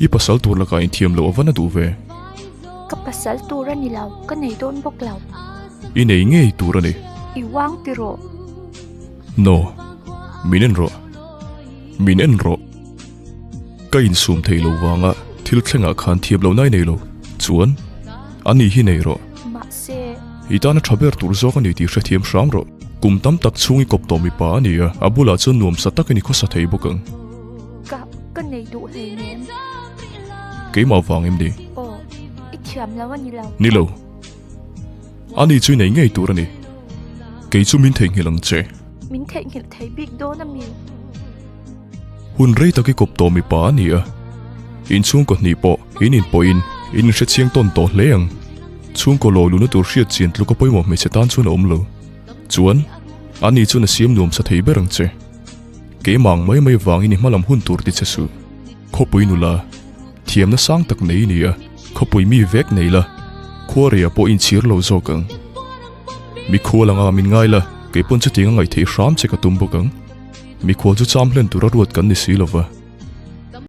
i pasal tur la ka in thiam lo avana du ve ka pasal tura ni lau ka nei don bok lau i nei nge tur ani I wang tiro no minen ro ka in sum thei lo wanga thil thlenga khan thiam lo nai nei lo chuan ani hi nei ro ma se itana thaber tur zo ka ni ti hre thiam shram ro kum tam tak chungi kop to mi pa ani a abula chun nuam sa tak ani khosa thei bokang ka nei du hei nem ke ma wang em di o I thiam lau ni lo ani chui nei nge tur ani ke chu min thei ngelang che min thei ngil thei big do na mi hun rei taki kop to mi pa ani a in chung ko ni po in po in hre chiang ton to leang chung ko lo lu na tur hriat chin tlu ko poimo me chetan chun om lo chuan ani chuna siam nuam sa thei berang che ke mang mai wang in hmalam hun tur ti che su khopui nu la thiam na sang tak nei ni a khopui mi vek nei la khoria po in chir lo zo kang mi kholanga min ngai la ke pon che tinga ngai thei ram che ka tum bokang mi khol chu cham hlen tur ruat kan ni si lova